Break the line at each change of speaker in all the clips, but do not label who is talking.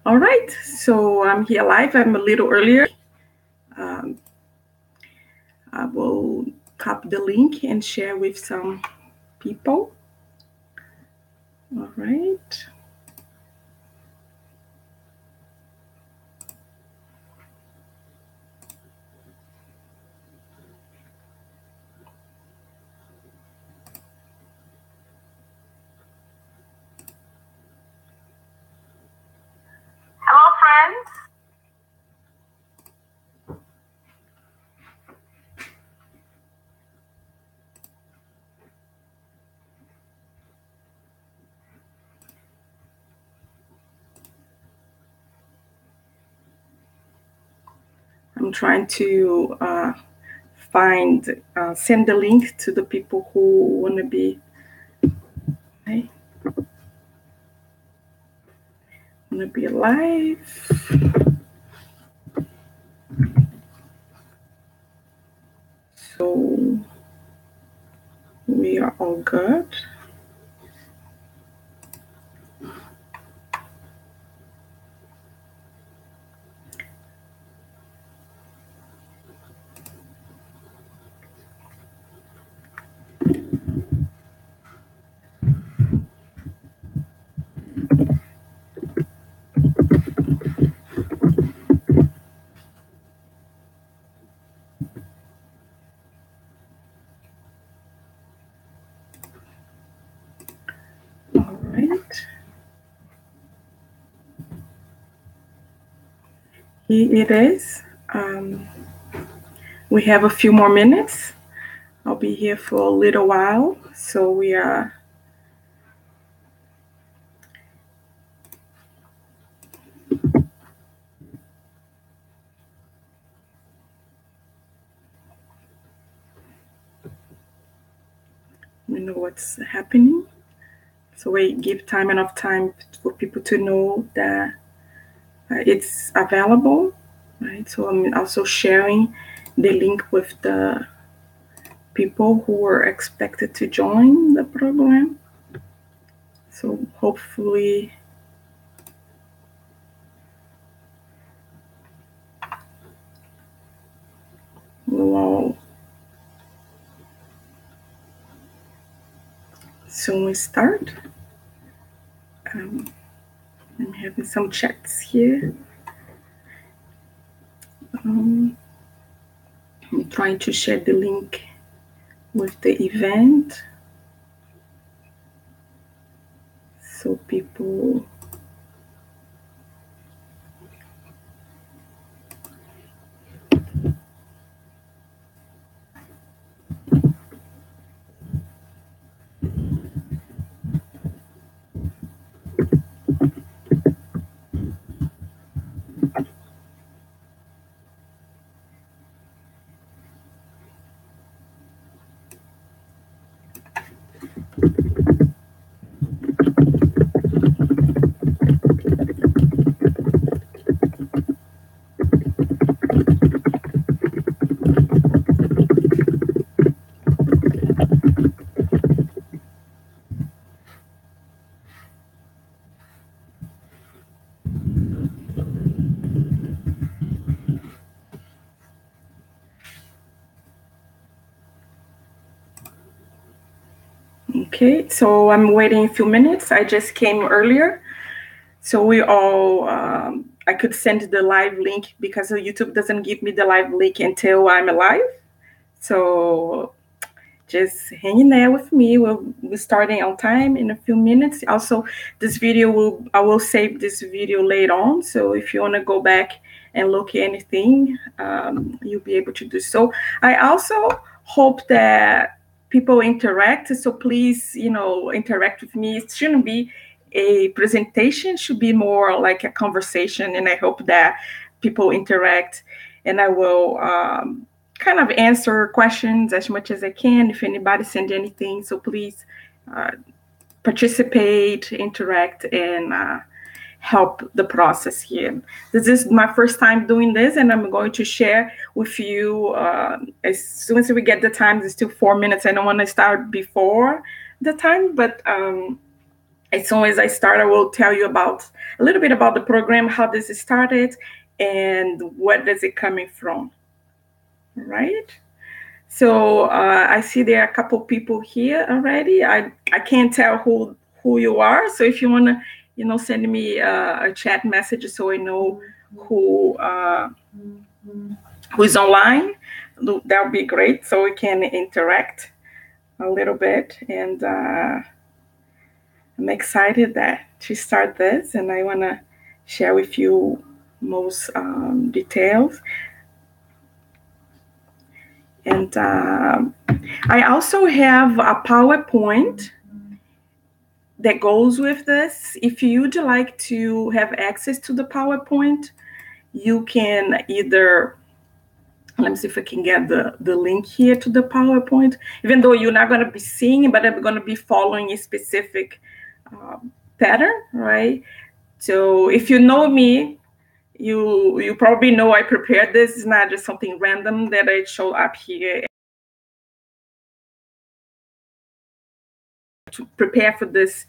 All right, so I'm here live. I'm a little earlier. Um, I will copy the link and share with some people. All right.
Hello, friends.
I'm trying to send the link to the people who want to be, okay, want to be live. So we are all good. All right. Here it is. We have a few more minutes. I'll be here for a little while. So we are. We know what's happening. So we give time enough time for people to know that it's available, right? So I'm also sharing the link with the people who were expected to join the program. So hopefully we'll all soon start. Um, I'm having some chats here. Um, I'm trying to share the link with the event so people. Okay, so I'm waiting a few minutes. I just came earlier. So we all, I could send the live link because YouTube doesn't give me the live link until I'm live. So just hang in there with me. We'll be starting on time in a few minutes. Also, I will save this video later on. So if you want to go back and look at anything, you'll be able to do so. I also hope that people interact. So please, interact with me. It shouldn't be a presentation, it should be more like a conversation. And I hope that people interact and I will kind of answer questions as much as I can if anybody send anything. So please uh, participate, interact, and help the process here. This is my first time doing this, and I'm going to share with you as soon as we get the time. It's still 4 minutes. I don't want to start before the time, but as soon as I start, I will tell you about a little bit about the program, how this started, and what is it coming from. All right. So I see there are a couple people here already. I can't tell who you are. So if you want to, send me a chat message so I know who's online, that would be great. So we can interact a little bit. And I'm excited to start this, and I want to share with you most details. And I also have a PowerPoint that goes with this. If you'd like to have access to the PowerPoint, you can either, let me see if I can get the link here to the PowerPoint, even though you're not going to be seeing it, but I'm going to be following a specific pattern, right? So if you know me, you probably know I prepared this. It's not just something random that I show up here to prepare for this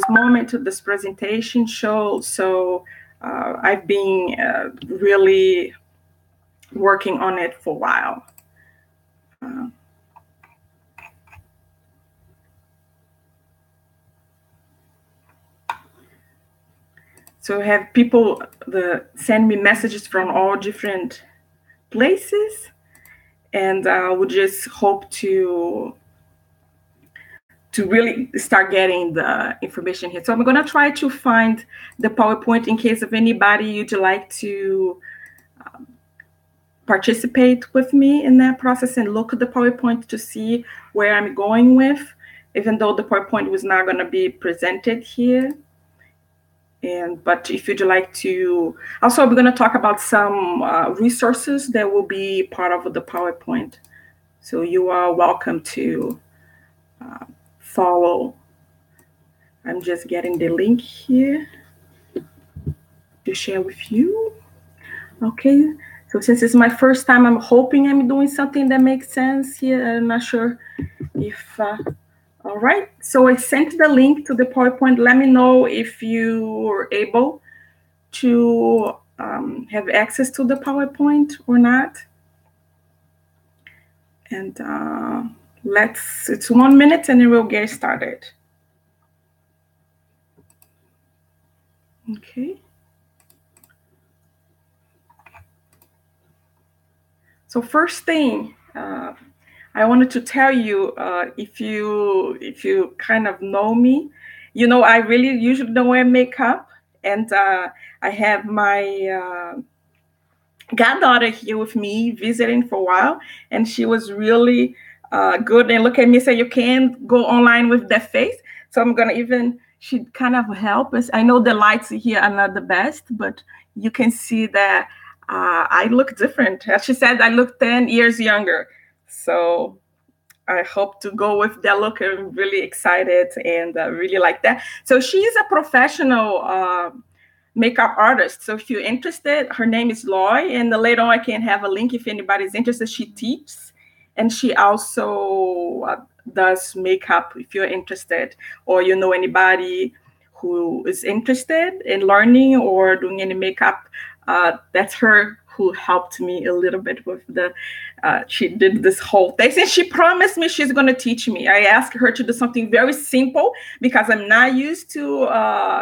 moment, to this presentation show. So I've been really working on it for a while. So I have people that send me messages from all different places, and I would just hope to really start getting the information here. So I'm going to try to find the PowerPoint in case of anybody you'd like to participate with me in that process and look at the PowerPoint to see where I'm going with, even though the PowerPoint was not going to be presented here. But if you'd like to, also we're going to talk about some resources that will be part of the PowerPoint. So you are welcome to follow. I'm just getting the link here to share with you. Okay, so since it's my first time, I'm hoping I'm doing something that makes sense here. I'm not sure if, all right. So I sent the link to the PowerPoint. Let me know if you were able to have access to the PowerPoint or not. And it's 1 minute and then we'll get started. Okay. So first thing, I wanted to tell you, if you kind of know me, I really usually don't wear makeup, and I have my goddaughter here with me visiting for a while, and she was really good and look at me and say, you can't go online with that face. So I'm gonna she kind of help us. I know the lights here are not the best, but you can see that I look different. As she said, I look 10 years younger. So I hope to go with that look. I'm really excited and really like that. So she's a professional makeup artist. So if you're interested, her name is Loy, and later on I can have a link if anybody's interested. She teaches, and she also does makeup if you're interested, or you know anybody who is interested in learning or doing any makeup. That's her who helped me a little bit with she did this whole thing. And she promised me she's going to teach me. I asked her to do something very simple because I'm not used to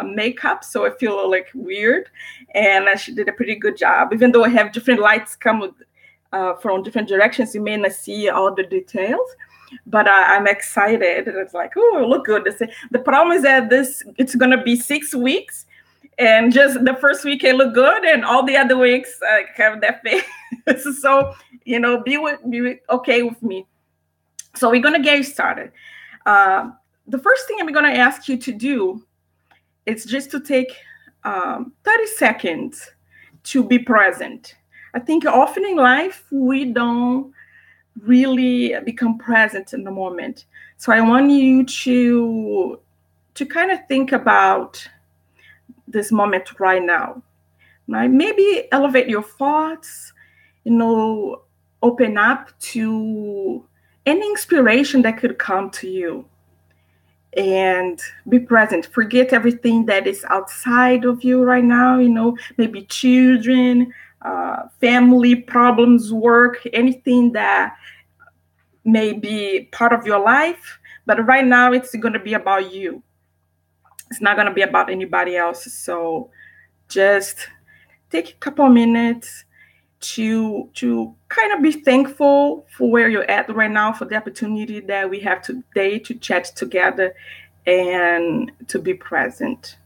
makeup, so I feel like weird. And she did a pretty good job. Even though I have different lights come from different directions, you may not see all the details. But I'm excited. It's like, oh, look good. The problem is that it's going to be 6 weeks. And just the first week it look good, and all the other weeks I have that face. So, be okay with me. So we're gonna get started. The first thing I'm gonna ask you to do is just to take 30 seconds to be present. I think often in life we don't really become present in the moment. So I want you to kind of think about this moment right now. Right? Maybe elevate your thoughts, open up to any inspiration that could come to you. and be present. Forget everything that is outside of you right now, maybe children, family problems, work, anything that may be part of your life. But right now, it's going to be about you. It's not going to be about anybody else. So just take a couple of minutes to kind of be thankful for where you're at right now, for the opportunity that we have today to chat together and to be present.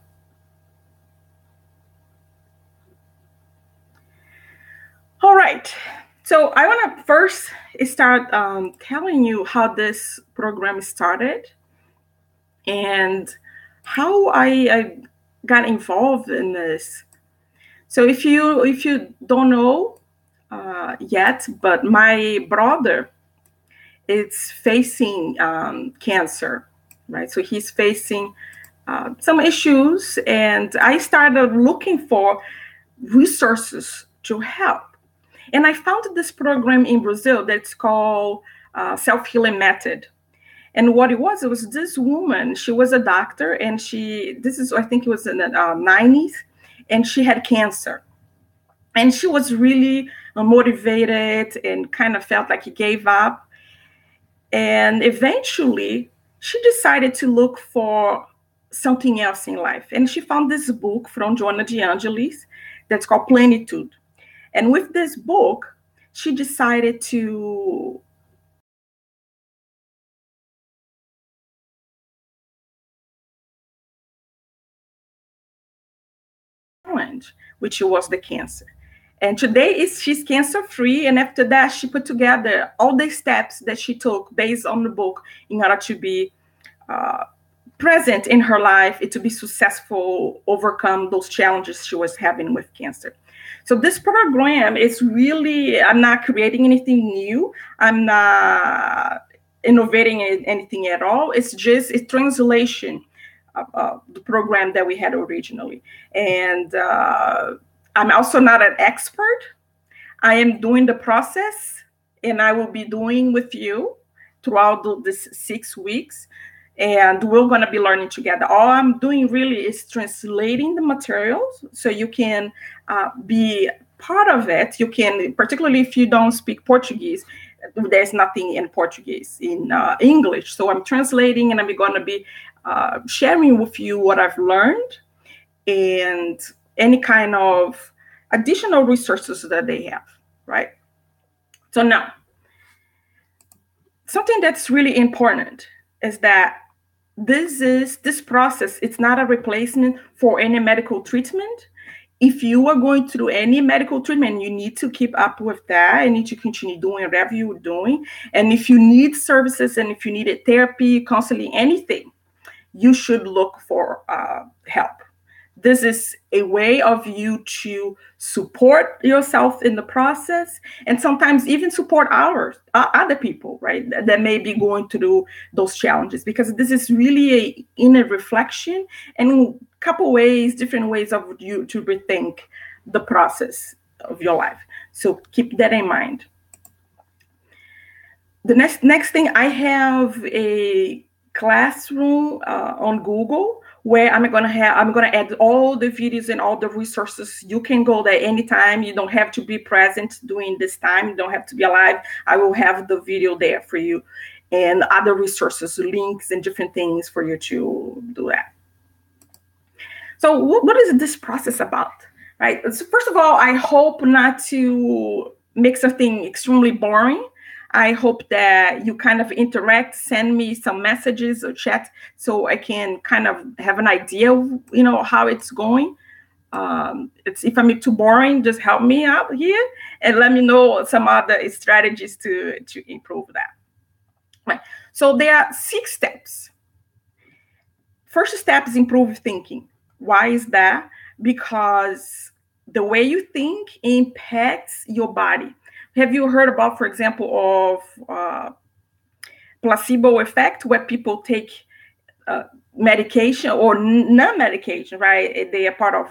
All right. So I want to first start telling you how this program started and how I got involved in this. So if you don't know yet, but my brother is facing cancer, right? So he's facing some issues, and I started looking for resources to help. And I found this program in Brazil that's called Self-Healing Method. And what it was this woman, she was a doctor, and I think it was in the 90s, and she had cancer. And she was really motivated and kind of felt like he gave up. And eventually, she decided to look for something else in life. And she found this book from Joanna de Angelis that's called Plenitude. And with this book, she decided to challenge, which was the cancer. And today she's cancer free. And after that, she put together all the steps that she took based on the book in order to be present in her life, and to be successful, overcome those challenges she was having with cancer. So this program is really, I'm not creating anything new. I'm not innovating anything at all. It's just a translation of the program that we had originally. And I'm also not an expert. I am doing the process, and I will be doing with you throughout this 6 weeks. And we're going to be learning together. All I'm doing really is translating the materials so you can be part of it. You can, particularly if you don't speak Portuguese, there's nothing in Portuguese, in English. So I'm translating, and I'm going to be sharing with you what I've learned and any kind of additional resources that they have, right? So now, something that's really important is that this process, it's not a replacement for any medical treatment. If you are going through any medical treatment, you need to keep up with that. You need to continue doing whatever you're doing. And if you need services, and if you needed therapy, counseling, anything, you should look for help. This is a way of you to support yourself in the process, and sometimes even support other people, right, that may be going through those challenges, because this is really a inner reflection and a couple ways, different ways of you to rethink the process of your life. So keep that in mind. The next thing, I have a classroom on Google where I'm going to add all the videos and all the resources. You can go there anytime. You don't have to be present during this time. You don't have to be alive. I will have the video there for you, and other resources, links, and different things for you to do that. So what is this process about, right? So first of all, I hope not to make something extremely boring. I hope that you kind of interact, send me some messages or chat so I can kind of have an idea of, how it's going. If I'm too boring, just help me out here and let me know some other strategies to improve that. Right. So there are 6 steps. First step is improve thinking. Why is that? Because the way you think impacts your body. Have you heard about, for example, of placebo effect, where people take medication or non-medication, right? They are part of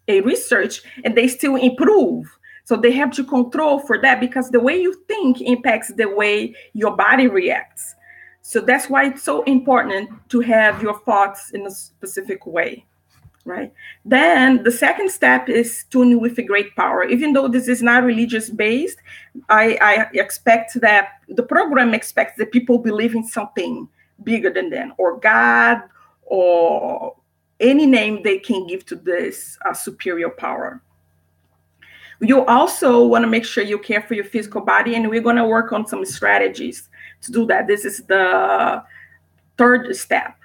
a research, and they still improve. So they have to control for that, because the way you think impacts the way your body reacts. So that's why it's so important to have your thoughts in a specific way, right? Then the second step is tune with a great power. Even though this is not religious based, I expect that the program expects that people believe in something bigger than them, or God, or any name they can give to this superior power. You also want to make sure you care for your physical body, and we're going to work on some strategies to do that. This is the third step.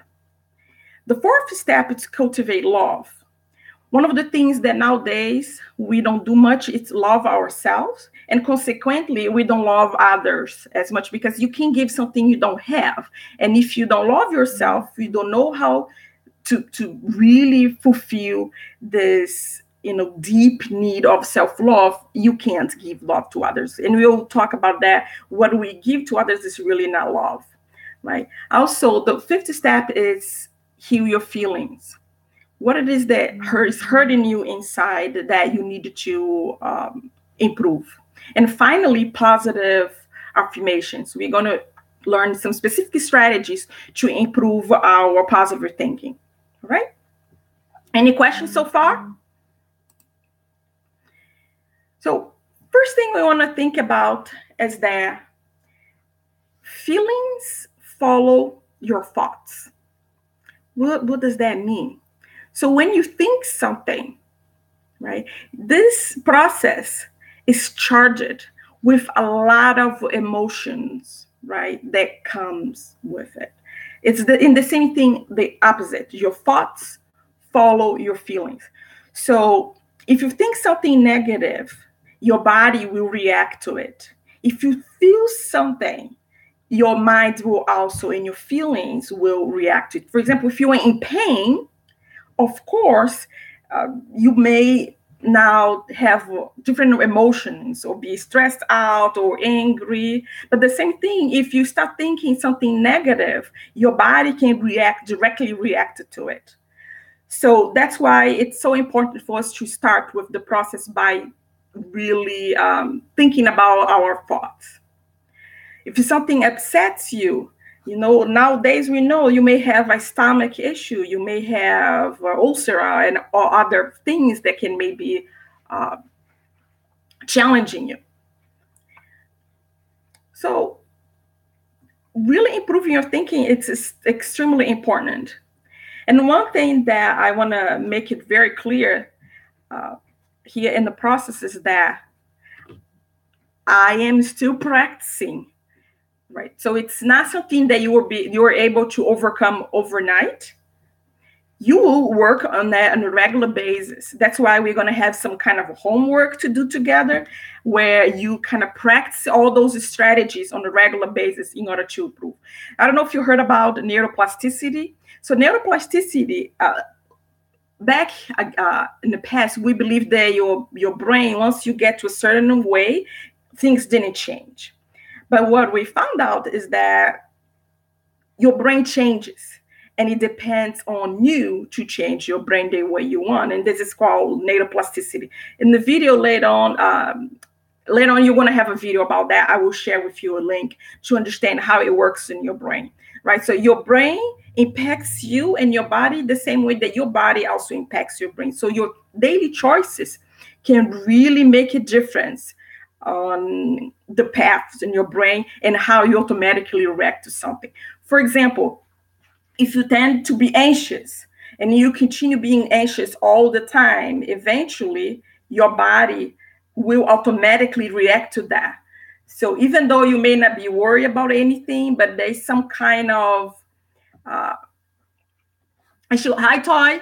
The fourth step is cultivate love. One of the things that nowadays we don't do much is love ourselves, and consequently we don't love others as much, because you can give something you don't have. And if you don't love yourself, you don't know how to really fulfill this deep need of self-love, you can't give love to others. And we'll talk about that. What we give to others is really not love, right? Also, the fifth step is heal your feelings. What it is that is hurting you inside that you need to improve. And finally, positive affirmations. We're going to learn some specific strategies to improve our positive thinking. All right? Any questions so far? So first thing we want to think about is that feelings follow your thoughts. What does that mean? So when you think something, right, this process is charged with a lot of emotions, right, that comes with it. It's in the same thing, the opposite. Your thoughts follow your feelings. So if you think something negative, your body will react to it. If you feel something, your mind will also, and your feelings will react to it. For example, if you are in pain, of course, you may now have different emotions, or be stressed out or angry. But the same thing, if you start thinking something negative, your body can directly react to it. So that's why it's so important for us to start with the process by really thinking about our thoughts. If something upsets you, nowadays we know you may have a stomach issue, you may have ulcer or other things that can maybe challenging you. So really improving your thinking, it's extremely important. And one thing that I want to make it very clear here in the process is that I am still practicing, right? So it's not something that you're able to overcome overnight. You will work on that on a regular basis. That's why we're going to have some kind of homework to do together, where you kind of practice all those strategies on a regular basis in order to improve. I don't know if you heard about neuroplasticity. So neuroplasticity, back in the past, we believed that your brain, once you get to a certain way, things didn't change. But what we found out is that your brain changes, and it depends on you to change your brain the way you want. And this is called neuroplasticity. In the video later on, you're going to have a video about that. I will share with you a link to understand how it works in your brain, right? So your brain impacts you and your body the same way that your body also impacts your brain. So your daily choices can really make a difference on the paths in your brain and how you automatically react to something. For example, if you tend to be anxious and you continue being anxious all the time, eventually your body will automatically react to that. So even though you may not be worried about anything, but there's some kind of hi, Toy.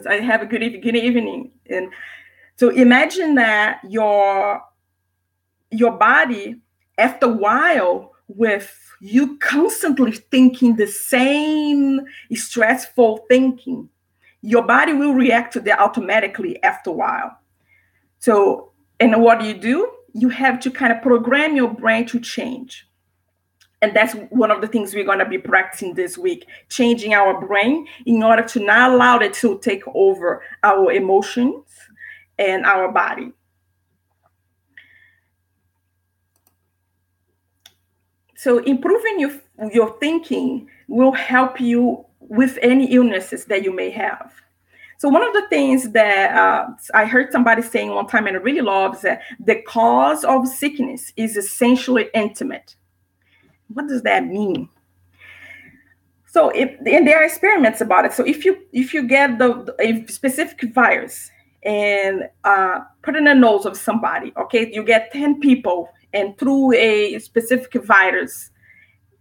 I have a good evening. And so imagine that your body, after a while, with you constantly thinking the same stressful thinking, your body will react to that automatically after a while. So, and what do? You have to kind of program your brain to change. And that's one of the things we're going to be practicing this week, changing our brain in order to not allow it to take over our emotions and our body. So improving your thinking will help you with any illnesses that you may have. So one of the things that I heard somebody saying one time, and I really love, is that the cause of sickness is essentially intimate. What does that mean? So and there are experiments about it. So if you get a specific virus and put in the nose of somebody, okay, you get 10 people, and through a specific virus,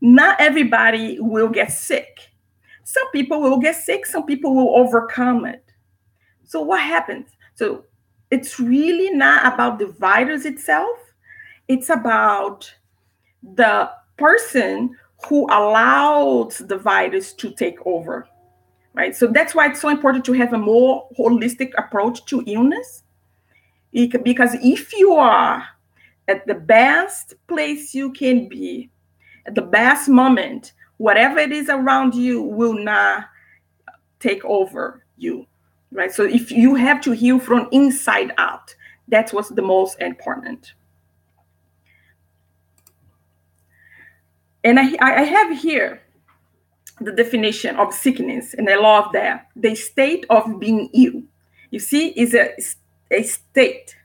not everybody will get sick. Some people will get sick, some people will overcome it. So what happens? So it's really not about the virus itself. It's about the person who allowed the virus to take over, right? So that's why it's so important to have a more holistic approach to illness. Because if you are at the best place you can be, at the best moment, whatever it is around you will not take over you, right? So if you have to heal from inside out, that's what's the most important. And I have here the definition of sickness, and I love that. The state of being ill, you see, is a state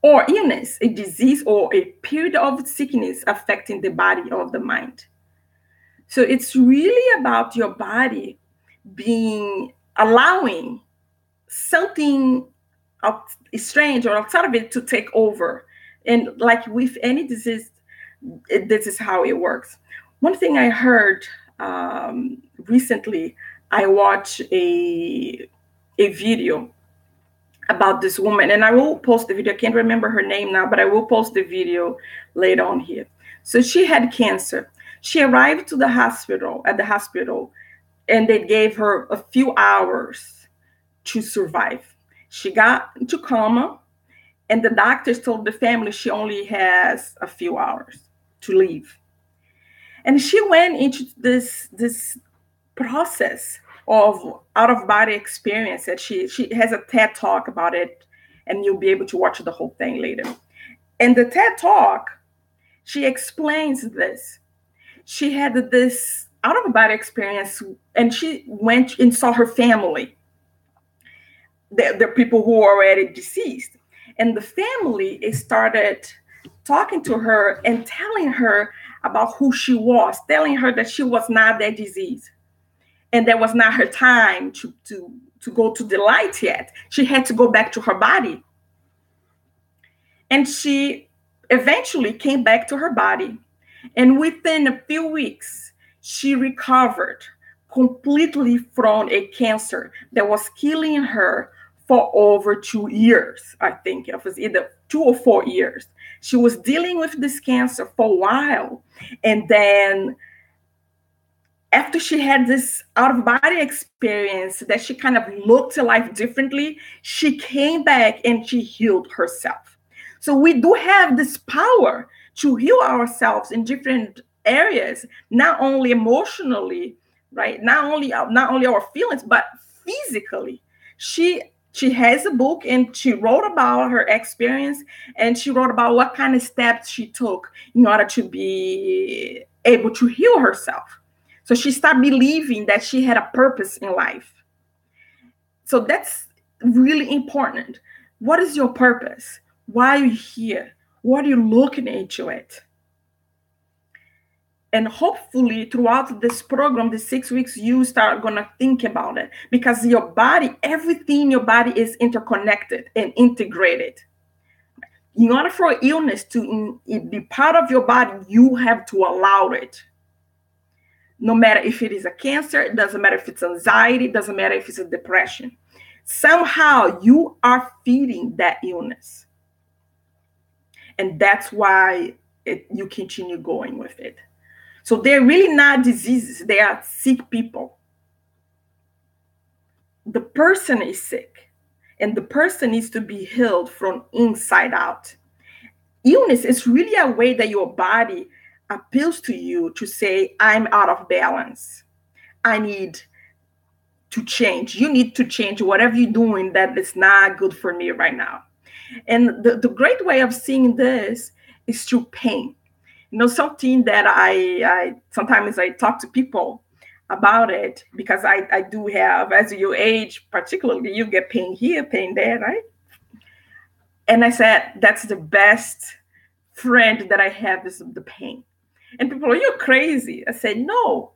or illness, a disease, or a period of sickness affecting the body or the mind. So it's really about your body allowing something strange or outside of it to take over. And like with any disease, this is how it works. One thing I heard recently, I watched a video about this woman, and I will post the video. I can't remember her name now, but I will post the video later on here. So she had cancer. She arrived to the hospital, and they gave her a few hours to survive. She got into coma, and the doctors told the family she only has a few hours to live. And she went into this process of out-of-body experience, that she has a TED Talk about it, and you'll be able to watch the whole thing later. And the TED Talk, she explains this. She had this out-of-body experience, and she went and saw her family, the people who were already deceased. And the family started talking to her and telling her about who she was, telling her that she was not that disease, and that was not her time to go to the light yet. She had to go back to her body. And she eventually came back to her body. And within a few weeks, she recovered completely from a cancer that was killing her for over 2 years. I think it was either 2 or 4 years. She was dealing with this cancer for a while. And then after she had this out-of-body experience that she kind of looked at life differently, she came back and she healed herself. So we do have this power to heal ourselves in different areas, not only emotionally, right? Not only our feelings, but physically. She has a book, and she wrote about her experience, and she wrote about what kind of steps she took in order to be able to heal herself. So she started believing that she had a purpose in life. So that's really important. What is your purpose? Why are you here? What are you looking into it? And hopefully throughout this program, the 6 weeks, you start going to think about it, because your body, everything in your body is interconnected and integrated. In order for illness to be part of your body, you have to allow it. No matter if it is a cancer, it doesn't matter if it's anxiety, it doesn't matter if it's a depression. Somehow you are feeding that illness. And that's why you continue going with it. So they're really not diseases. They are sick people. The person is sick, and the person needs to be healed from inside out. Illness is really a way that your body appeals to you to say, I'm out of balance. I need to change. You need to change whatever you're doing that is not good for me right now. And the great way of seeing this is through pain. Something that I sometimes I talk to people about it, because I do have, as you age, particularly, you get pain here, pain there, right? And I said, that's the best friend that I have, is the pain. And people are, you're crazy. I said, no,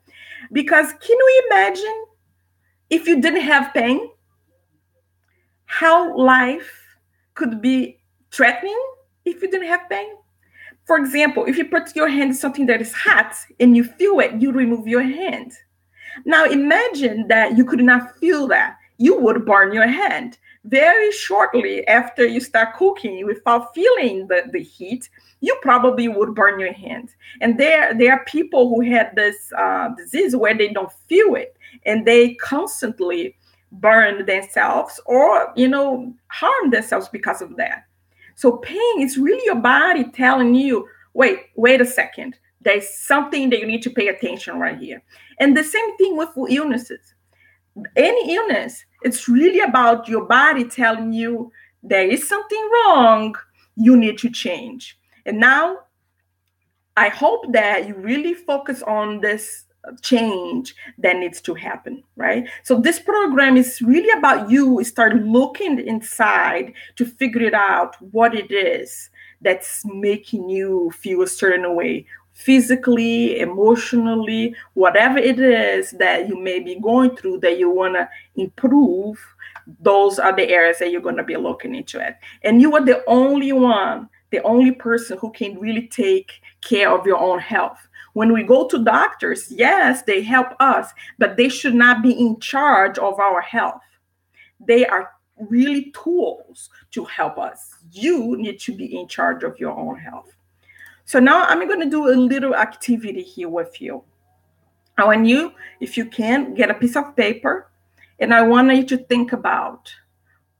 because can you imagine if you didn't have pain, how life could be threatening if you didn't have pain? For example, if you put your hand in something that is hot and you feel it, you remove your hand. Now imagine that you could not feel that. You would burn your hand. Very shortly after you start cooking without feeling the heat, you probably would burn your hand. And there are people who had this disease where they don't feel it, and they constantly burn themselves or, harm themselves because of that. So pain is really your body telling you, wait a second. There's something that you need to pay attention right here. And the same thing with illnesses. Any illness, it's really about your body telling you there is something wrong, you need to change. And now I hope that you really focus on this change that needs to happen, right? So this program is really about you start looking inside to figure it out what it is that's making you feel a certain way, physically, emotionally, whatever it is that you may be going through that you want to improve. Those are the areas that you're going to be looking into it. And you are the only person who can really take care of your own health. When we go to doctors, yes, they help us, but they should not be in charge of our health. They are really tools to help us. You need to be in charge of your own health. So now I'm going to do a little activity here with you. I want you, if you can, get a piece of paper, and I want you to think about,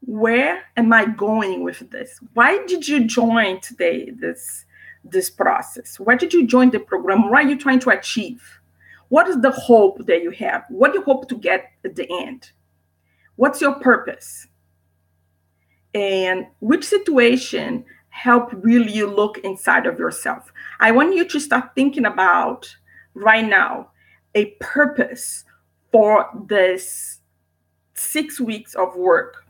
where am I going with this? Why did you join today this process? Why did you join the program? What are you trying to achieve? What is the hope that you have? What do you hope to get at the end? What's your purpose? And which situation help really you look inside of yourself? I want you to start thinking about right now a purpose for this 6 weeks of work.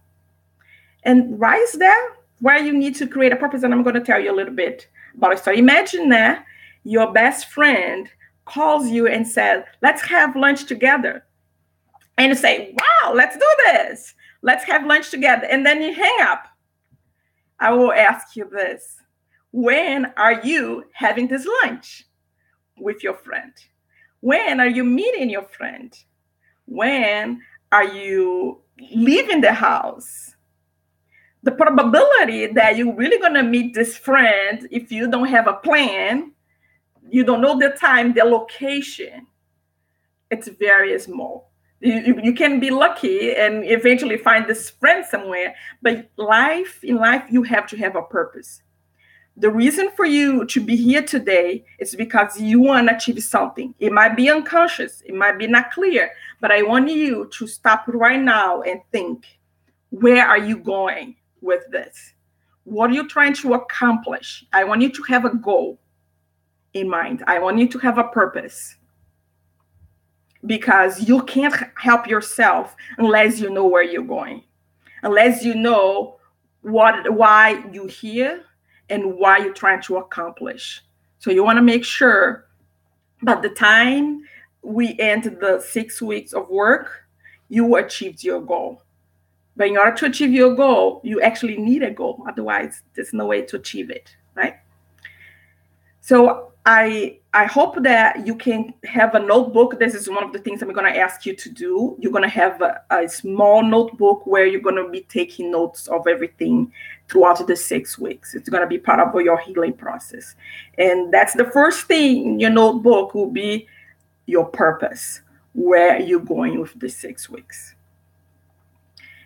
And why is that? Why you need to create a purpose? And I'm going to tell you a little bit about it. So imagine that your best friend calls you and says, let's have lunch together. And you say, wow, let's do this. Let's have lunch together. And then you hang up. I will ask you this. When are you having this lunch with your friend? When are you meeting your friend? When are you leaving the house? The probability that you're really going to meet this friend, if you don't have a plan, you don't know the time, the location, it's very small. You can be lucky and eventually find this friend somewhere, but in life, you have to have a purpose. The reason for you to be here today is because you want to achieve something. It might be unconscious, it might be not clear, but I want you to stop right now and think, where are you going with this? What are you trying to accomplish? I want you to have a goal in mind. I want you to have a purpose. Because you can't help yourself unless you know where you're going, unless you know why you're here and why you're trying to accomplish. So you want to make sure by the time we end the 6 weeks of work, you achieved your goal. But in order to achieve your goal, you actually need a goal. Otherwise, there's no way to achieve it, right? So I hope that you can have a notebook. This is one of the things I'm going to ask you to do. You're going to have a small notebook where you're going to be taking notes of everything throughout the 6 weeks. It's going to be part of your healing process. And that's the first thing in your notebook will be your purpose, where you're going with the 6 weeks.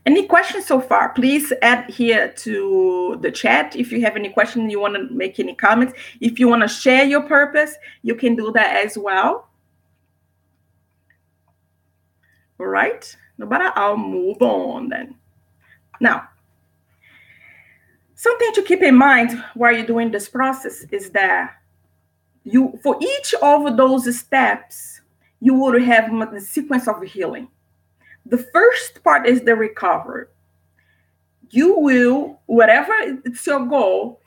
Any questions so far? Please add here to the chat if you have any questions, you want to make any comments. If you want to share your purpose, you can do that as well. All right. But I'll move on then. Now, something to keep in mind while you're doing this process is that for each of those steps, you will have the sequence of healing. The first part is the recovery. You will, whatever it's your goal,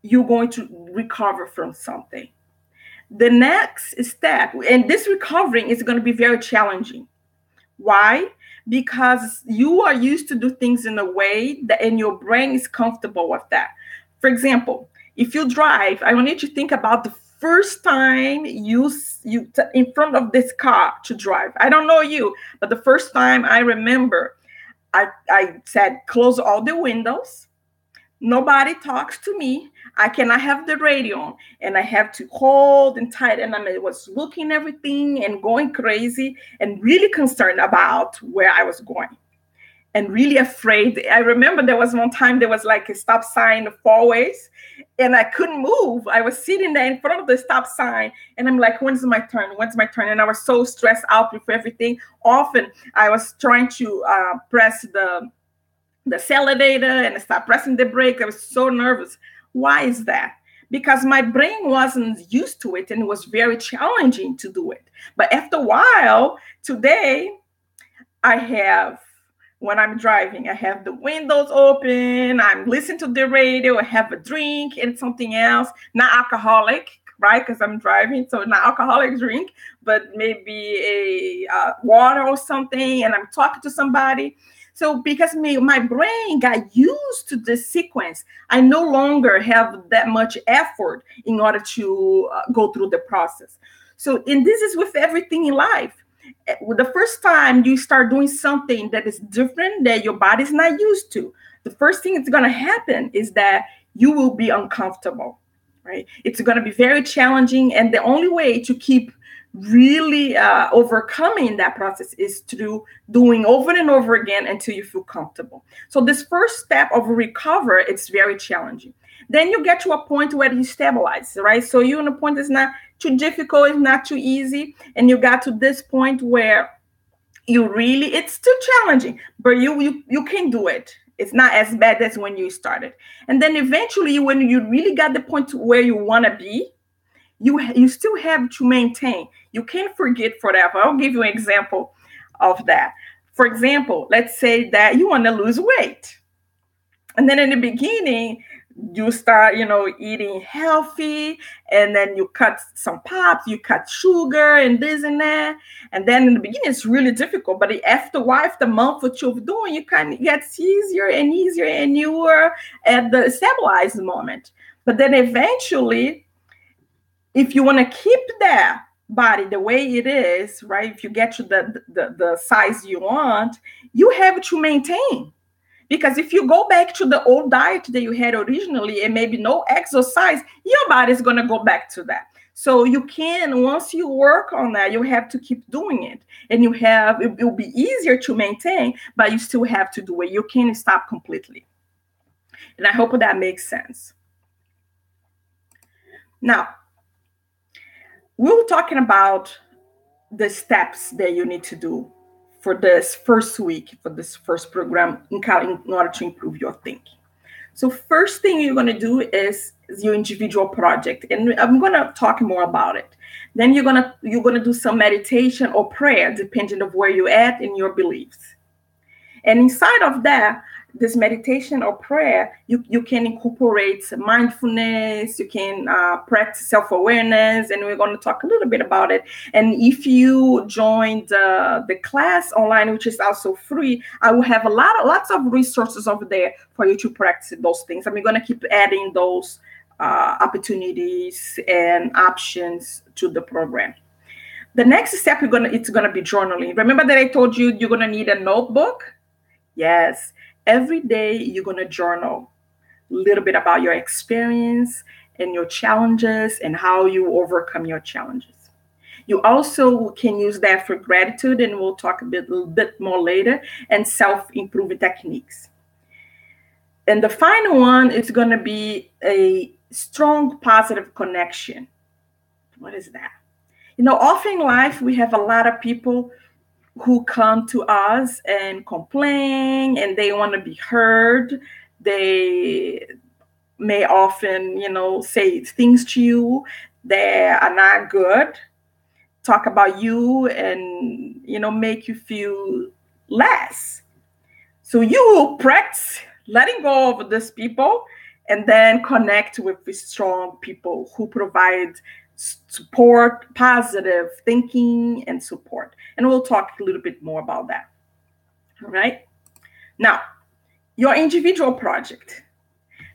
you're going to recover from something. The next step, and this recovering is going to be very challenging. Why? Because you are used to do things in a way that, and your brain is comfortable with that. For example, if you drive, I want you to think about the first time you in front of this car to drive. I don't know you, but the first time I remember, I said, close all the windows. Nobody talks to me. I cannot have the radio on, and I have to hold and tight. And I was looking everything and going crazy and really concerned about where I was going and really afraid. I remember there was one time there was like a stop sign four ways and I couldn't move. I was sitting there in front of the stop sign and I'm like, when's my turn? When's my turn? And I was so stressed out with everything. Often I was trying to press the accelerator and I started pressing the brake. I was so nervous. Why is that? Because my brain wasn't used to it and it was very challenging to do it. But after a while, today, when I'm driving, I have the windows open, I'm listening to the radio, I have a drink and something else, not alcoholic, right? Because I'm driving, so not alcoholic drink, but maybe a water or something, and I'm talking to somebody. So because my brain got used to this sequence, I no longer have that much effort in order to go through the process. So, and this is with everything in life. The first time you start doing something that is different, that your body's not used to, the first thing that's going to happen is that you will be uncomfortable, right? It's going to be very challenging. And the only way to keep really overcoming that process is through doing over and over again until you feel comfortable. So this first step of recover, it's very challenging. Then you get to a point where you stabilize, right? So you're in a point that's not too difficult, it's not too easy, and you got to this point where it's still challenging, but you can do it. It's not as bad as when you started. And then eventually, when you really got the point to where you want to be, you still have to maintain. You can't forget forever. I'll give you an example of that. For example, let's say that you want to lose weight. And then in the beginning, you start, eating healthy, and then you cut some pops, you cut sugar and this and that. And then in the beginning, it's really difficult. But after a while, after a month or two of doing, you kind of gets easier, and you are at the stabilized moment. But then eventually, if you want to keep that body the way it is, right? If you get to the size you want, you have to maintain. Because if you go back to the old diet that you had originally and maybe no exercise, your body is going to go back to that. So you can, once you work on that, you have to keep doing it. And it will be easier to maintain, but you still have to do it. You can't stop completely. And I hope that makes sense. Now, we were talking about the steps that you need to do for this first week, for this first program in order to improve your thinking. So first thing you're going to do is your individual project. And I'm going to talk more about it. Then you're going to do some meditation or prayer, depending on where you're at in your beliefs. And inside of that, this meditation or prayer, you can incorporate mindfulness, you can practice self-awareness, and we're going to talk a little bit about it. And if you join the class online, which is also free, I will have lots of resources over there for you to practice those things. And we're going to keep adding those opportunities and options to the program. The next step, it's going to be journaling. Remember that I told you you're going to need a notebook? Yes. Every day you're going to journal a little bit about your experience and your challenges and how you overcome your challenges. You also can use that for gratitude, and we'll talk a little bit more later, and self-improvement techniques. And the final one is going to be a strong positive connection. What is that? Often in life, we have a lot of people who come to us and complain, and they want to be heard. They may often, say things to you, that are not good, talk about you, and make you feel less. So you practice letting go of these people and then connect with the strong people who provide support, positive thinking, and support. And we'll talk a little bit more about that. All right. Now, your individual project.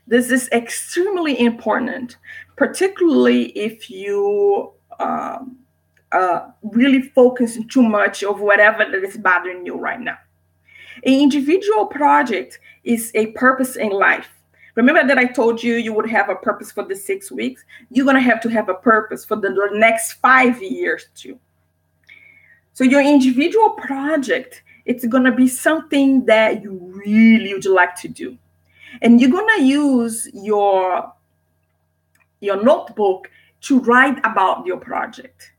This is extremely important, particularly if you really focus too much of whatever that is bothering you right now. An individual project is a purpose in life. Remember that I told you you would have a purpose for the 6 weeks? You're going to have a purpose for the next 5 years too. So your individual project, it's going to be something that you really would like to do. And you're going to use your notebook to write about your project,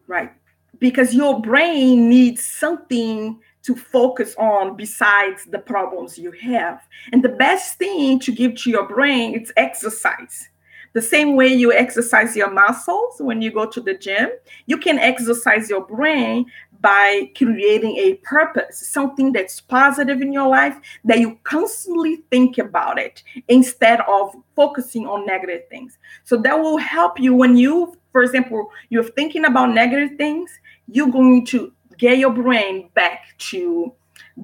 right? Because your brain needs something to focus on besides the problems you have. And the best thing to give to your brain is exercise. The same way you exercise your muscles when you go to the gym, you can exercise your brain by creating a purpose, something that's positive in your life, that you constantly think about it instead of focusing on negative things. So that will help you when you, for example, you're thinking about negative things, you're going to get your brain back to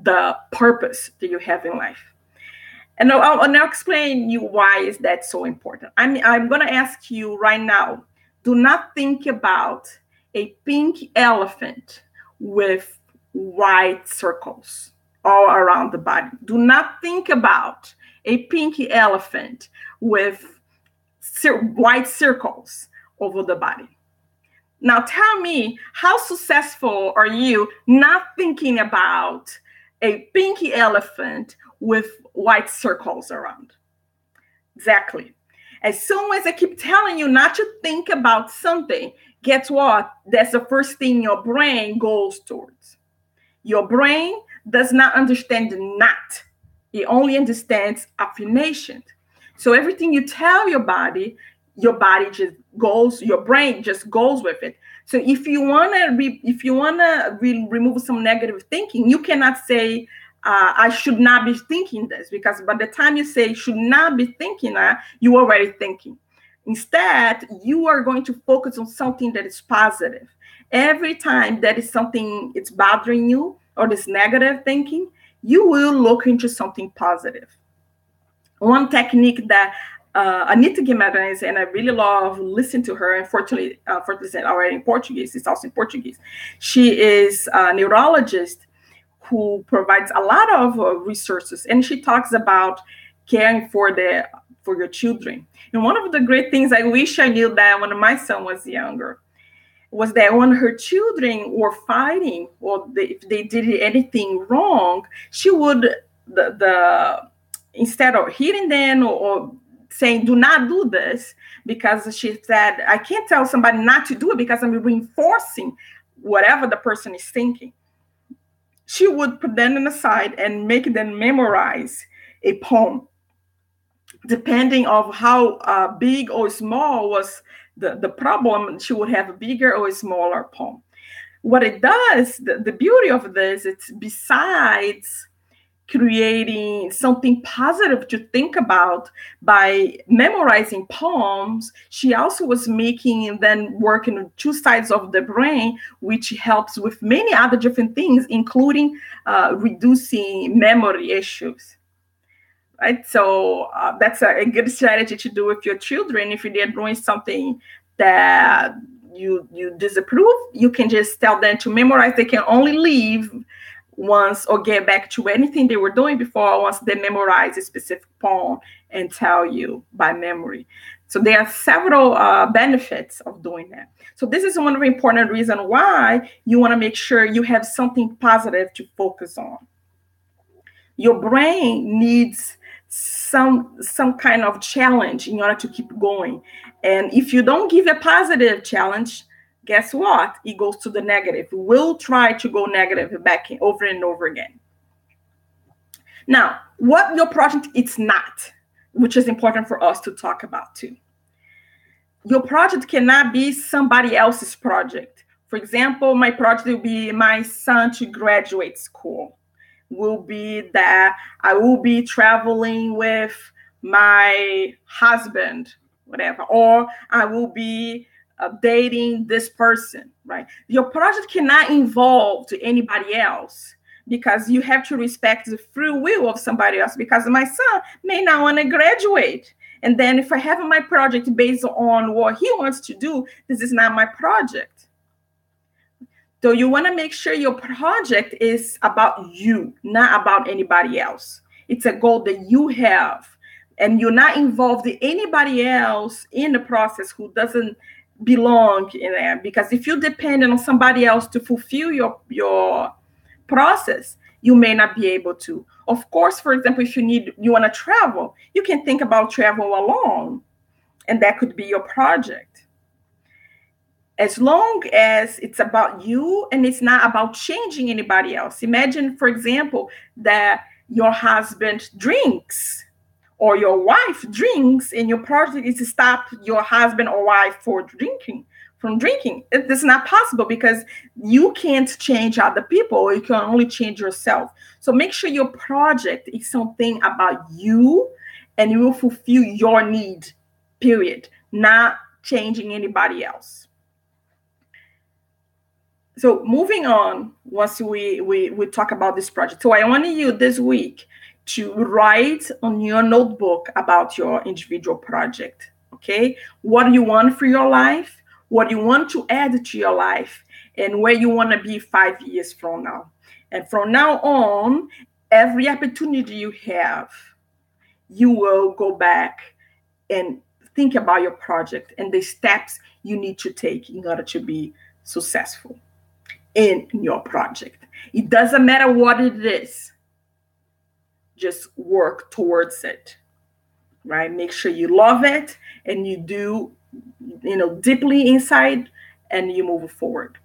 the purpose that you have in life. And I'll now explain you why is that so important. I'm going to ask you right now, do not think about a pink elephant with white circles all around the body. Do not think about a pink elephant with white circles over the body. Now tell me, how successful are you not thinking about a pink elephant with white circles around? Exactly. As soon as I keep telling you not to think about something, guess what? That's the first thing your brain goes towards. Your brain does not understand the not. It only understands affirmation. So everything you tell your body just goes, your brain just goes with it. So if you wanna remove some negative thinking, you cannot say, I should not be thinking this, because by the time you say should not be thinking that, you are already thinking. Instead, you are going to focus on something that is positive. Every time that is something it's bothering you or this negative thinking, you will look into something positive. One technique that Anita Guimarães, and I really love listening to her, unfortunately, already in Portuguese, it's also in Portuguese. She is a neurologist who provides a lot of resources, and she talks about caring for your children. And one of the great things I wish I knew that when my son was younger was that when her children were fighting or if they did anything wrong, she would instead of hitting them or saying, do not do this, because she said, I can't tell somebody not to do it because I'm reinforcing whatever the person is thinking. She would put them on the side and make them memorize a poem. Depending on how big or small was the problem, she would have a bigger or a smaller poem. What it does, the beauty of this, it's besides creating something positive to think about by memorizing poems, she also was making and then working on two sides of the brain, which helps with many other different things, including reducing memory issues. Right? So that's a good strategy to do with your children. If they're doing something that you disapprove, you can just tell them to memorize. They can only leave once or get back to anything they were doing before once they memorize a specific poem and tell you by memory. So there are several benefits of doing that. So this is one of the important reasons why you want to make sure you have something positive to focus on. Your brain needs some kind of challenge in order to keep going. And if you don't give a positive challenge, guess what? It goes to the negative. We'll try to go negative back over and over again. Now, what your project is not, which is important for us to talk about too. your project cannot be somebody else's project. For example, my project will be my son to graduate school. Will be that I will be traveling with my husband, whatever, or I will be dating this person, right? Your project cannot involve to anybody else because you have to respect the free will of somebody else, because my son may not want to graduate. And then if I have my project based on what he wants to do, this is not my project. So you want to make sure your project is about you, not about anybody else. It's a goal that you have, and you're not involved in anybody else in the process who doesn't belong in there. Because if you depend on somebody else to fulfill your process, you may not be able to. Of course, for example, if you want to travel, you can think about travel alone, and that could be your project. As long as it's about you and it's not about changing anybody else. Imagine, for example, that your husband drinks or your wife drinks, and your project is to stop your husband or wife from drinking. It's not possible because you can't change other people. You can only change yourself. So make sure your project is something about you and you will fulfill your need, period, not changing anybody else. So moving on, once we talk about this project. So I want you this week to write on your notebook about your individual project. Okay, what do you want for your life? What do you want to add to your life? And where you want to be 5 years from now? And from now on, every opportunity you have, you will go back and think about your project and the steps you need to take in order to be successful in your project. It doesn't matter what it is. Just work towards it, right? Make sure you love it and you do, deeply inside, and you move forward.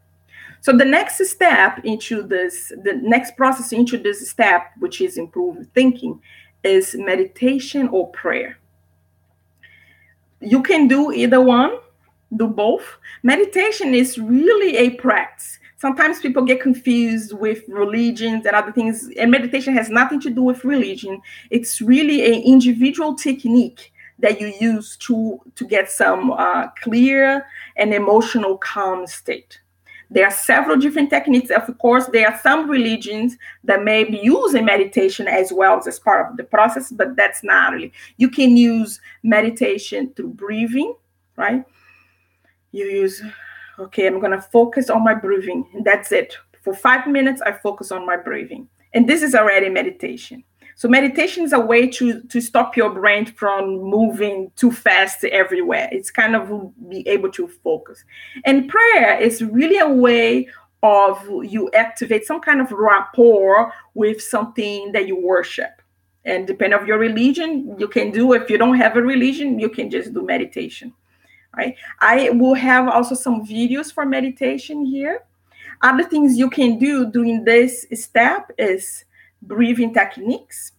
So the next step into this, the next process into this step, which is improved thinking, is meditation or prayer. You can do either one, do both. Meditation is really a practice. Sometimes people get confused with religions and other things, and meditation has nothing to do with religion. It's really an individual technique that you use to get some clear and emotional calm state. There are several different techniques. Of course, there are some religions that may be using meditation as well as part of the process, but that's not really. You can use meditation through breathing, right? You use, okay, I'm going to focus on my breathing. And that's it. For 5 minutes, I focus on my breathing. And this is already meditation. So meditation is a way to stop your brain from moving too fast everywhere. It's kind of be able to focus. And prayer is really a way of you activate some kind of rapport with something that you worship. And depending on your religion, you can do, if you don't have a religion, you can just do meditation. Right? I will have also some videos for meditation here. Other things you can do during this step is breathing techniques.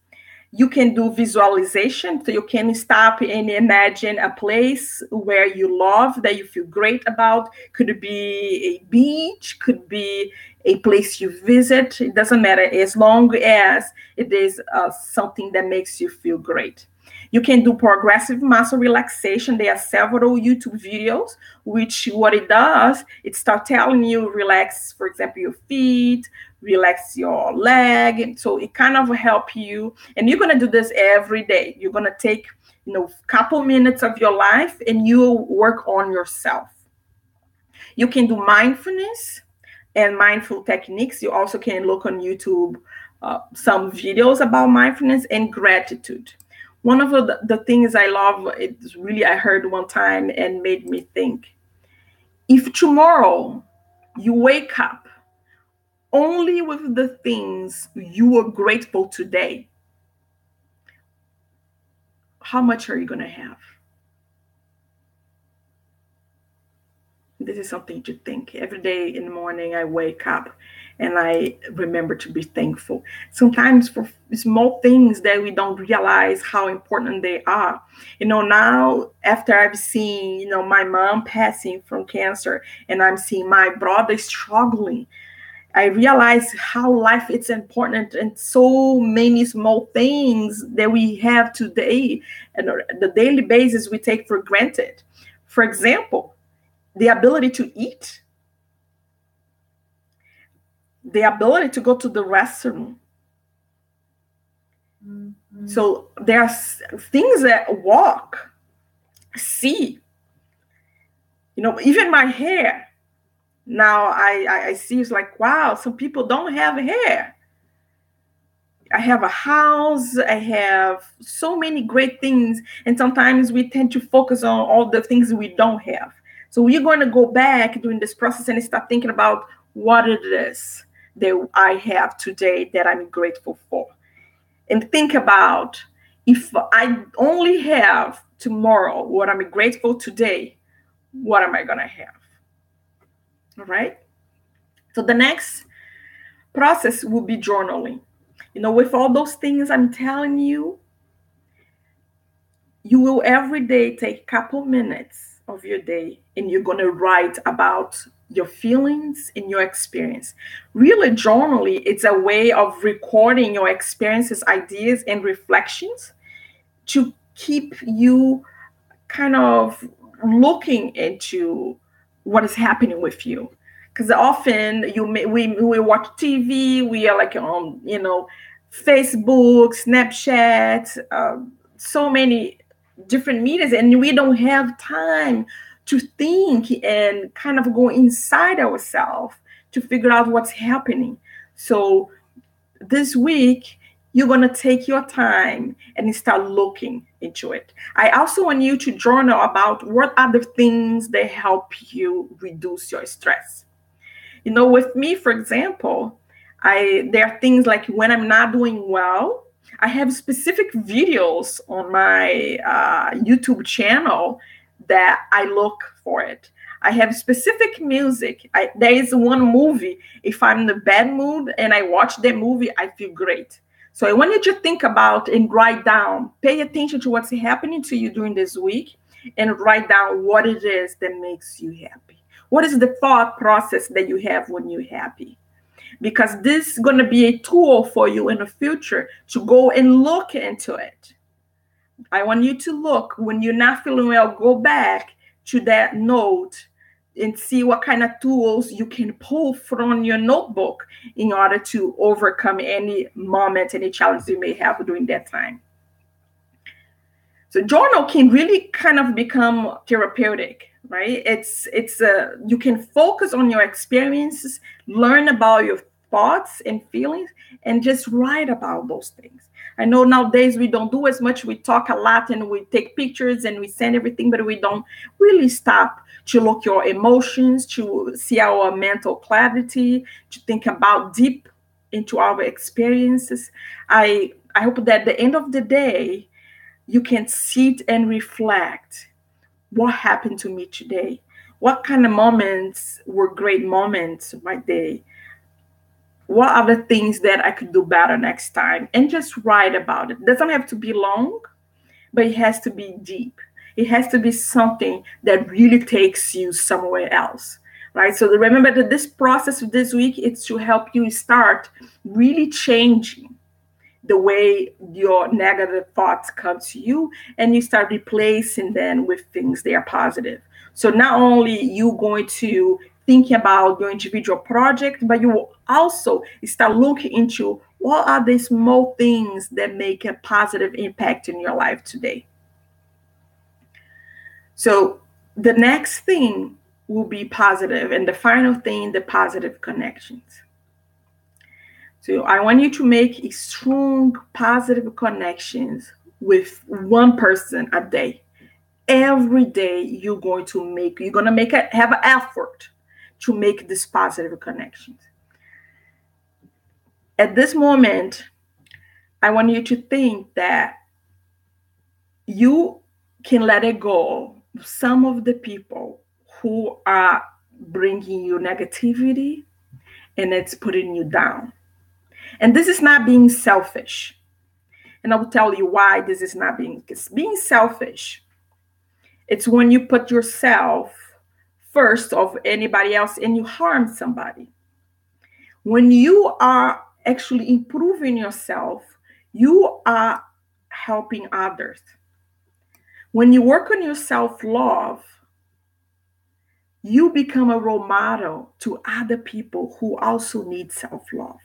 You can do visualization, so you can stop and imagine a place where you love, that you feel great about. Could be a beach, could be a place you visit. It doesn't matter, as long as it is something that makes you feel great. You can do progressive muscle relaxation. There are several YouTube videos, which what it does, it starts telling you relax, for example, your feet, relax your leg. So it kind of help you. And you're going to do this every day. You're going to take, couple minutes of your life and you work on yourself. You can do mindfulness and mindful techniques. You also can look on YouTube some videos about mindfulness and gratitude. One of the things I love, it's really, I heard one time and made me think, if tomorrow you wake up only with the things you are grateful today, how much are you going to have? This is something to think. Every day in the morning, I wake up and I remember to be thankful. Sometimes for small things that we don't realize how important they are. Now after I've seen, my mom passing from cancer, and I'm seeing my brother struggling, I realize how life is important and so many small things that we have today and the daily basis we take for granted. For example, the ability to eat, the ability to go to the restroom. Mm-hmm. So there's things that walk, see, even my hair. Now I see it's like, wow, some people don't have hair. I have a house, I have so many great things. And sometimes we tend to focus on all the things we don't have. So we're going to go back during this process and start thinking about what it is that I have today that I'm grateful for. And think about, if I only have tomorrow what I'm grateful today, what am I going to have? All right. So the next process will be journaling. With all those things I'm telling you, you will every day take a couple minutes of your day and you're going to write about your feelings and your experience. Really, journaling, it's a way of recording your experiences, ideas, and reflections to keep you kind of looking into what is happening with you. Because often we watch TV, we are like on, Facebook, Snapchat, so many different medias, and we don't have time to think and kind of go inside ourselves to figure out what's happening. So this week, you're going to take your time and start looking into it. I also want you to journal about what are the things that help you reduce your stress. With me, for example, there are things like when I'm not doing well, I have specific videos on my YouTube channel that I look for it. I have specific music. There is one movie. If I'm in a bad mood and I watch that movie, I feel great. So I want you to think about and write down, pay attention to what's happening to you during this week and write down what it is that makes you happy. What is the thought process that you have when you're happy? Because this is going to be a tool for you in the future to go and look into it. I want you to look when you're not feeling well, go back to that note and see what kind of tools you can pull from your notebook in order to overcome any moment, any challenge you may have during that time. So journal can really kind of become therapeutic, right? You can focus on your experiences, learn about your thoughts and feelings, and just write about those things. I know nowadays we don't do as much. We talk a lot and we take pictures and we send everything, but we don't really stop to look your emotions, to see our mental clarity, to think about deep into our experiences. I hope that at the end of the day, you can sit and reflect. What happened to me today? What kind of moments were great moments of my day? What are the things that I could do better next time? And just write about it. It doesn't have to be long, but it has to be deep. It has to be something that really takes you somewhere else, right? So remember that this process of this week is to help you start really changing the way your negative thoughts come to you, and you start replacing them with things that are positive. So not only you going to think about your individual project, but you will also start looking into what are the small things that make a positive impact in your life today. So the next thing will be positive, and the final thing, the positive connections. So I want you to make strong positive connections with one person a day. Every day you're going to have an effort to make these positive connections. At this moment, I want you to think that you can let it go of some of the people who are bringing you negativity and it's putting you down. And this is not being selfish. And I will tell you why this is not being selfish. It's when you put yourself first of anybody else and you harm somebody. When you are actually improving yourself, you are helping others. When you work on your self-love, you become a role model to other people who also need self-love.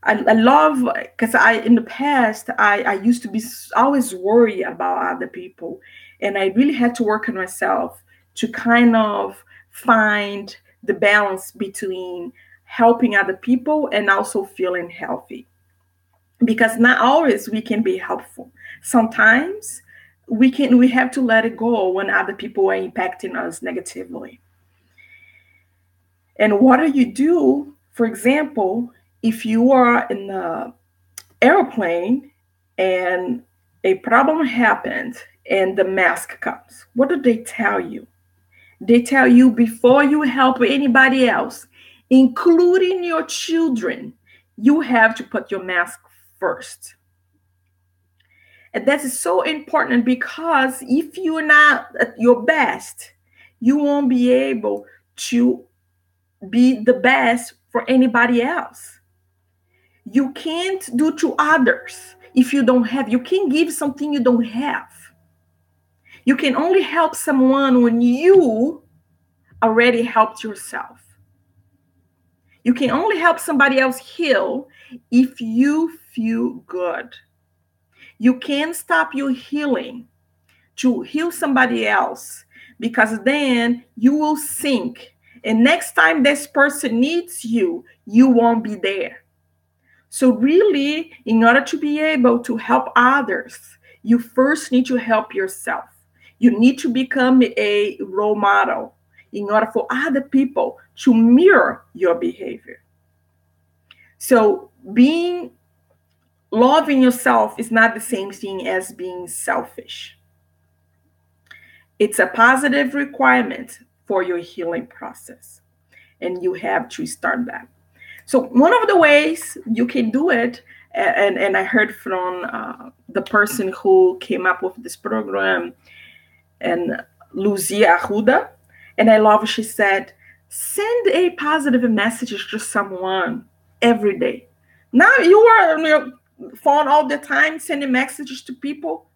I love, because in the past, I used to be always worried about other people. And I really had to work on myself to kind of find the balance between helping other people and also feeling healthy. Because not always we can be helpful. Sometimes we have to let it go when other people are impacting us negatively. And what do you do, for example, if you are in an airplane and a problem happens and the mask comes? What do they tell you? They tell you before you help anybody else, including your children, you have to put your mask first. And that is so important, because if you're not at your best, you won't be able to be the best for anybody else. You can't do to others if you don't have. You can't give something you don't have. You can only help someone when you already helped yourself. You can only help somebody else heal if you feel good. You can't stop your healing to heal somebody else, because then you will sink. And next time this person needs you, you won't be there. So really, in order to be able to help others, you first need to help yourself. You need to become a role model in order for other people to mirror your behavior. So loving yourself is not the same thing as being selfish. It's a positive requirement for your healing process, and you have to start that. So one of the ways you can do it, and I heard from the person who came up with this program, and Luzia Arruda, and I love, she said, send a positive message to someone every day. Now you are on your phone all the time sending messages to people.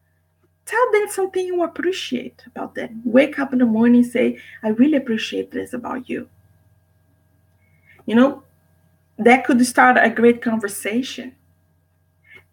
Tell them something you appreciate about them. Wake up in the morning and say, I really appreciate this about you. You know, that could start a great conversation.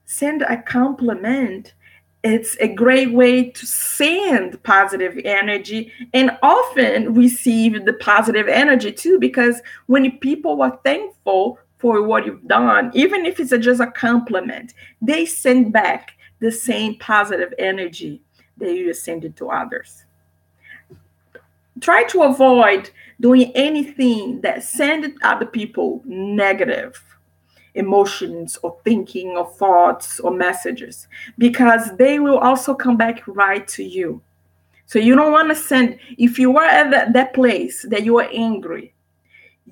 Send a compliment. It's a great way to send positive energy and often receive the positive energy too, because when people are thankful for what you've done, even if it's just a compliment, they send back the same positive energy that you send it to others. Try to avoid doing anything that sends other people negative emotions or thinking or thoughts or messages, because they will also come back right to you. So you don't want to send, if you are at that place that you are angry,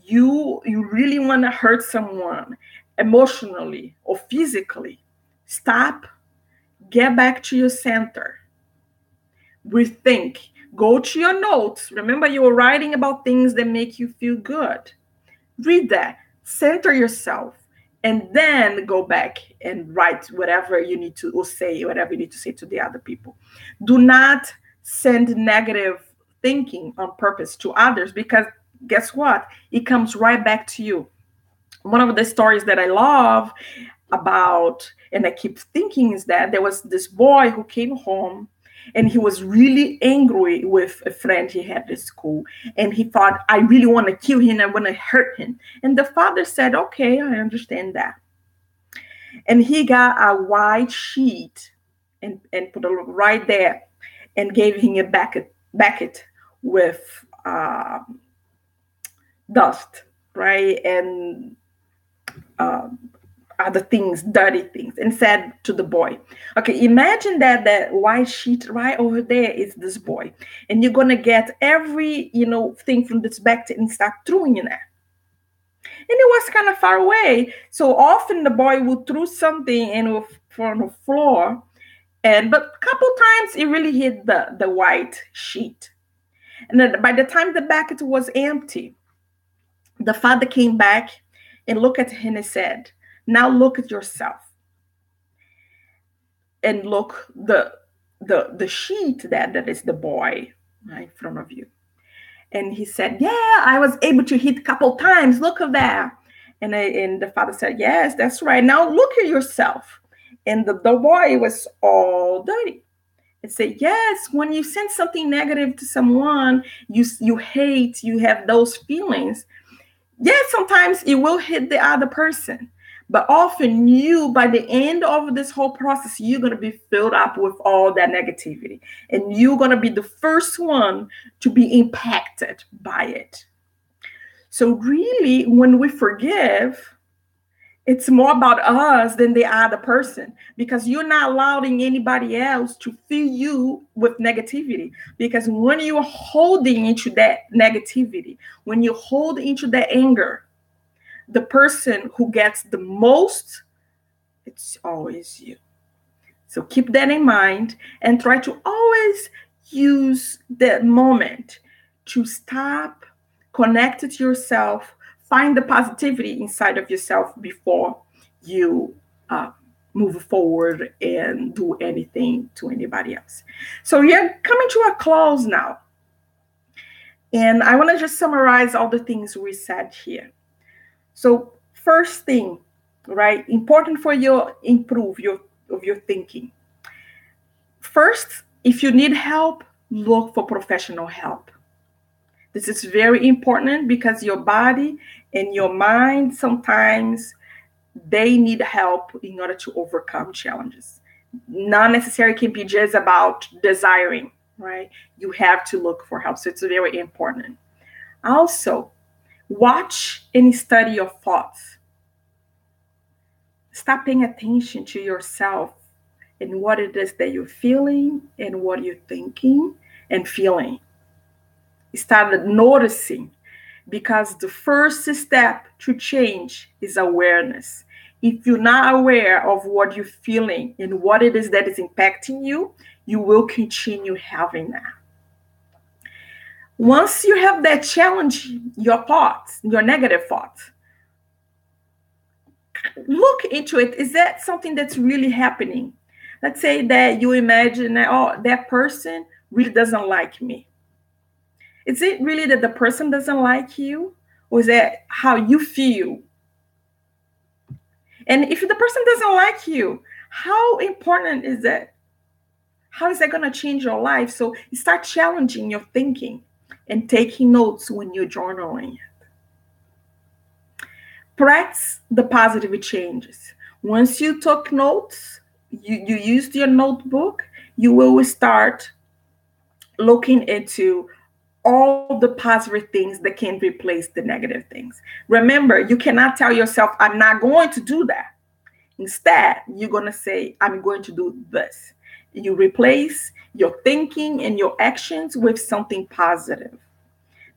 you really want to hurt someone emotionally or physically, stop, get back to your center, rethink, go to your notes. Remember, you were writing about things that make you feel good. Read that, center yourself, and then go back and write whatever you need to, or say whatever you need to say to the other people. Do not send negative thinking on purpose to others, because guess what? It comes right back to you. One of the stories that I love about, and I keep thinking, is that there was this boy who came home and he was really angry with a friend he had at school. And he thought, I really want to kill him. I want to hurt him. And the father said, okay, I understand that. And he got a white sheet and put it right there and gave him a bucket with dust, right? And other things, dirty things, and said to the boy, okay, imagine that white sheet right over there is this boy, and you're going to get every thing from this bucket and start throwing in there. And it was kind of far away. So often the boy would throw something and would fall on the floor. But a couple times it really hit the white sheet. And then by the time the bucket was empty, the father came back and looked at him and said, now look at yourself and look the sheet that is the boy right in front of you. And he said, yeah, I was able to hit a couple times. Look at that. And the father said, yes, that's right. Now look at yourself. And the boy was all dirty. And say, yes, when you send something negative to someone, you hate, you have those feelings. Yes, sometimes it will hit the other person. But often you, by the end of this whole process, you're going to be filled up with all that negativity. And you're going to be the first one to be impacted by it. So really, when we forgive, it's more about us than the other person, because you're not allowing anybody else to fill you with negativity. Because when you're holding into that negativity, when you hold into that anger, the person who gets the most, it's always you. So keep that in mind and try to always use that moment to stop, connect to yourself, find the positivity inside of yourself before you move forward and do anything to anybody else. So we're coming to a close now. And I want to just summarize all the things we said here. So first thing, right, important for you improve your thinking. First, if you need help, look for professional help. This is very important because your body and your mind, sometimes they need help in order to overcome challenges. Not necessarily can be just about desiring, right? You have to look for help. So it's very important. Also, watch and study your thoughts. Stop paying attention to yourself and what it is that you're feeling and what you're thinking and feeling. Start noticing, because the first step to change is awareness. If you're not aware of what you're feeling and what it is that is impacting you, you will continue having that. Once you have that challenge, your thoughts, your negative thoughts, look into it. Is that something that's really happening? Let's say that you imagine that, oh, that person really doesn't like me. Is it really that the person doesn't like you? Or is that how you feel? And if the person doesn't like you, how important is that? How is that going to change your life? So you start challenging your thinking and taking notes when you're journaling it. Practice the positive changes. Once you took notes, you used your notebook, you will start looking into all the positive things that can replace the negative things. Remember, you cannot tell yourself, I'm not going to do that. Instead, you're going to say, I'm going to do this. You replace your thinking and your actions with something positive.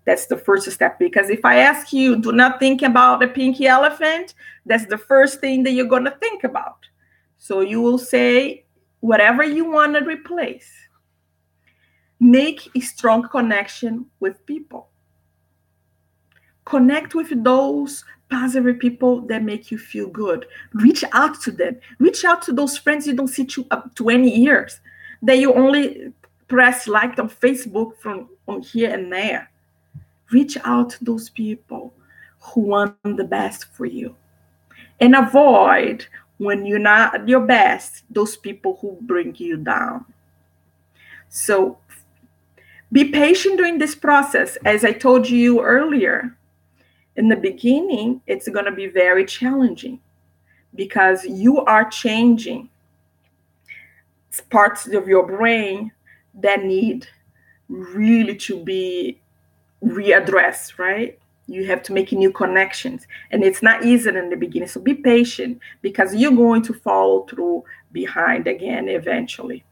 That's the first step. Because if I ask you, do not think about a pink elephant, that's the first thing that you're going to think about. So you will say whatever you want to replace. Make a strong connection with people. Connect with those positive people that make you feel good. Reach out to them. Reach out to those friends you don't see to 20 years, that you only press like on Facebook from on here and there. Reach out to those people who want the best for you. And avoid, when you're not at your best, those people who bring you down. So be patient during this process. As I told you earlier, in the beginning, it's going to be very challenging because you are changing parts of your brain that need really to be readdressed, right? You have to make new connections, and it's not easy in the beginning. So be patient, because you're going to follow through behind again eventually.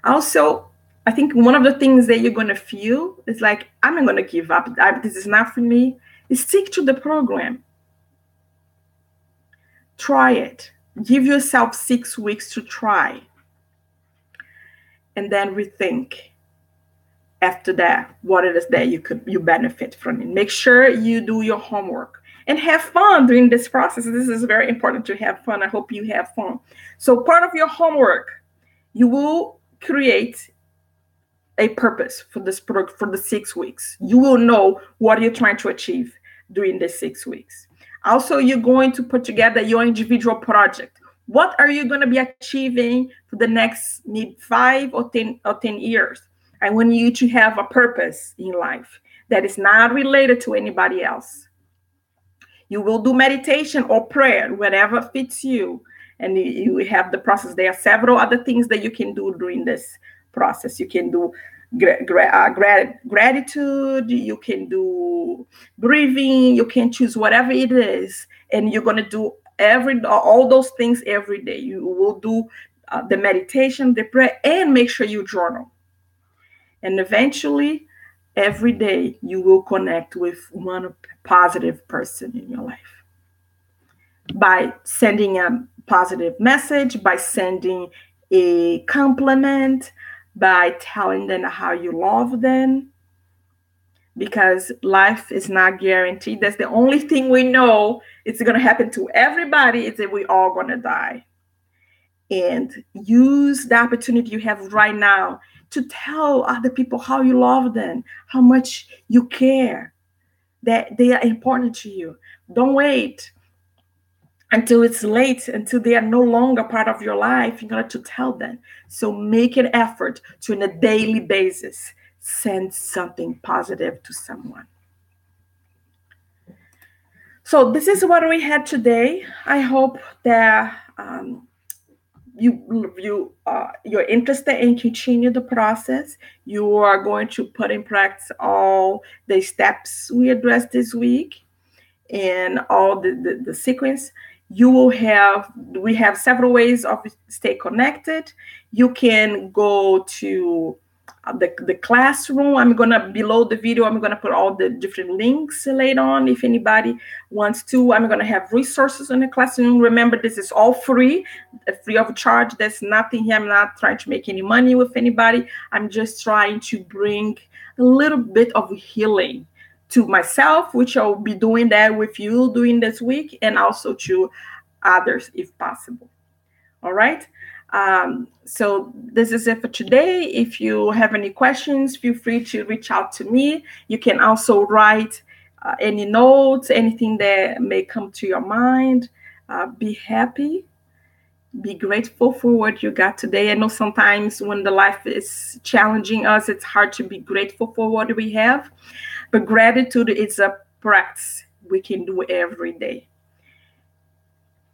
Also, I think one of the things that you're going to feel is like, I'm not going to give up. This is not for me. Stick to the program. Try it. Give yourself 6 weeks to try. And then rethink after that what it is that you benefit from it. Make sure you do your homework and have fun during this process. This is very important to have fun. I hope you have fun. So part of your homework, you will create a purpose for this product for the 6 weeks. You will know what you're trying to achieve during the 6 weeks. Also, you're going to put together your individual project. What are you going to be achieving for the next maybe 5 or 10 years? I want you to have a purpose in life that is not related to anybody else. You will do meditation or prayer, whatever fits you. And you have the process. There are several other things that you can do during this process. You can do gratitude, you can do breathing, you can choose whatever it is. And you're going to do all those things every day. You will do the meditation, the prayer, and make sure you journal. And eventually, every day, you will connect with one positive person in your life. By sending a positive message, by sending a compliment, by telling them how you love them. Because life is not guaranteed. That's the only thing we know. It's going to happen to everybody. Is that we're all going to die. And use the opportunity you have right now to tell other people how you love them, how much you care, that they are important to you. Don't wait until it's late, until they are no longer part of your life in order to tell them. So make an effort to, on a daily basis, send something positive to someone. So this is what we had today. I hope that you're interested in continue the process. You are going to put in practice all the steps we addressed this week and all the sequence. We have several ways of stay connected. You can go to the classroom. I'm going to, below the video, I'm going to put all the different links later on if anybody wants to. I'm going to have resources in the classroom. Remember, this is all free of charge. There's nothing here. I'm not trying to make any money with anybody. I'm just trying to bring a little bit of healing to myself, which I'll be doing that with you during this week, and also to others if possible. All right. So this is it for today. If you have any questions, feel free to reach out to me. You can also write any notes, anything that may come to your mind. Be happy. Be grateful for what you got today. I know sometimes when the life is challenging us, it's hard to be grateful for what we have. But gratitude is a practice we can do every day.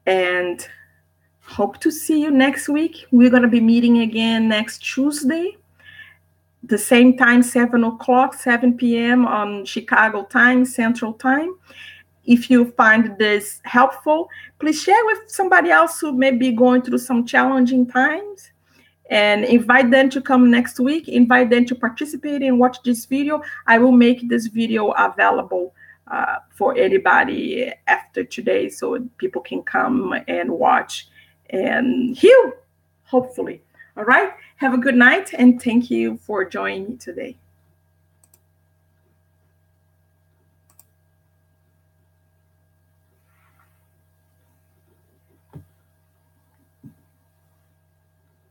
And hope to see you next week. We're going to be meeting again next Tuesday, the same time, 7 p.m. on Chicago time, Central Time. If you find this helpful, please share with somebody else who may be going through some challenging times, and invite them to come next week. Invite them to participate and watch this video. I will make this video available for anybody after today, so people can come and watch and heal, hopefully. All right. Have a good night, and thank you for joining me today.